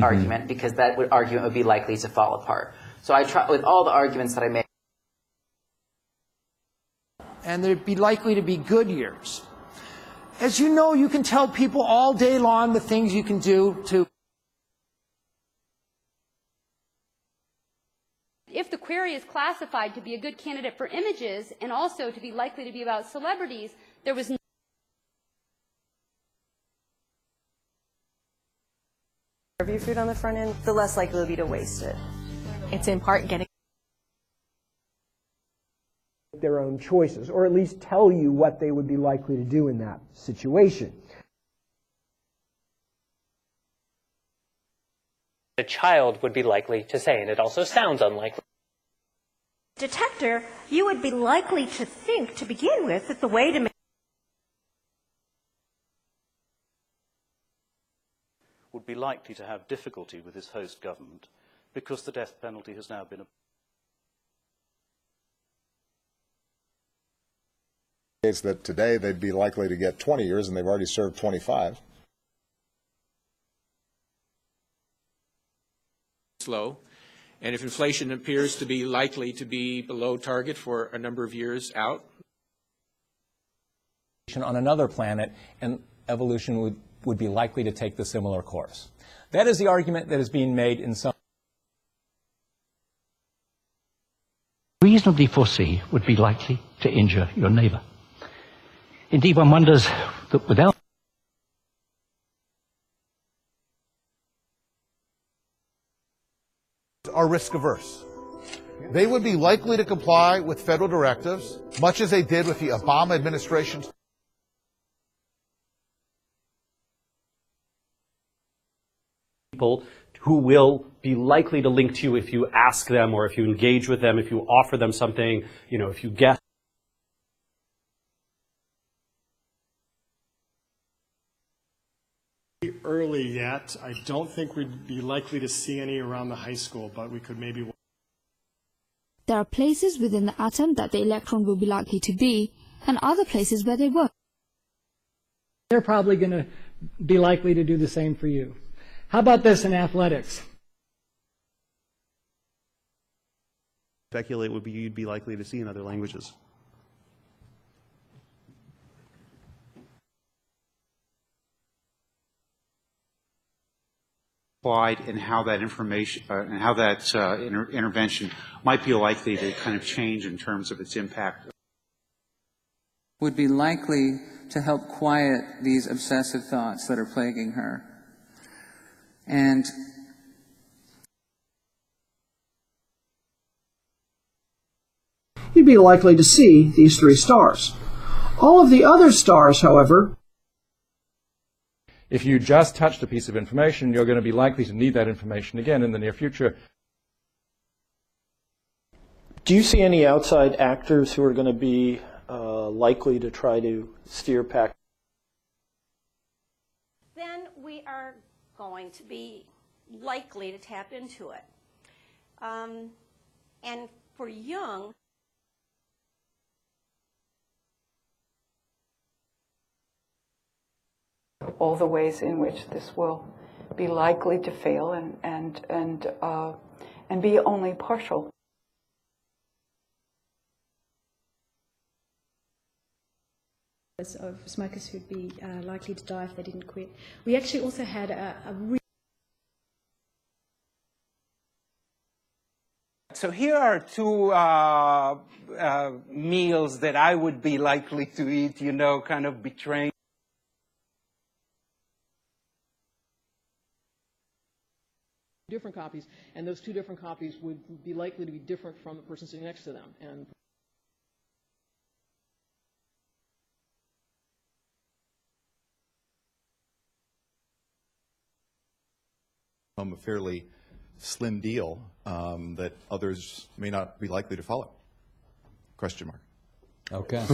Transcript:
argument, because that argument would be likely to fall apart. So I try with all the arguments that I made. And there'd be likely to be good years. As you know, you can tell people all day long the things you can do to. If the query is classified to be a good candidate for images and also to be likely to be about celebrities, there was no review food on the front end, the less likely it'll be to waste it. It's in part getting their own choices, or at least tell you what they would be likely to do in that situation. A child would be likely to say, and it also sounds unlikely. Detector, you would be likely to think to begin with that the way to make would be likely to have difficulty with his host government because the death penalty has now been It's that today they'd be likely to get 20 years and they've already served 25. Slow, and if inflation appears to be likely to be below target for a number of years out. On another planet, and evolution would be likely to take the similar course. That is the argument that is being made in some. Reasonably foresee would be likely to injure your neighbor. Indeed, one wonders that without are risk averse. They would be likely to comply with federal directives, much as they did with the Obama administration. people who will be likely to link to you if you ask them or if you engage with them, if you offer them something, if you guess. Early yet. I don't think we'd be likely to see any around the high school, but we could maybe. There are places within the atom that the electron will be likely to be, and other places where they won't. They're probably going to be likely to do the same for you. How about this in athletics? Speculate would be you'd be likely to see in other languages. Applied and how that information and how that intervention might be likely to kind of change in terms of its impact. Would be likely to help quiet these obsessive thoughts that are plaguing her. And you'd be likely to see these three stars. All of the other stars, however, if you just touched a piece of information, you're going to be likely to need that information again in the near future. Do you see any outside actors who are going to be likely to try to steer PAC? then we are going to be likely to tap into it. And for young, all the ways in which this will be likely to fail and be only partial. Of smokers who'd be likely to die if they didn't quit. We actually also had a So here are two meals that I would be likely to eat, kind of betraying. Different copies, and those two different copies would be likely to be different from the person sitting next to them. And a fairly slim deal that others may not be likely to follow. Question mark. Okay.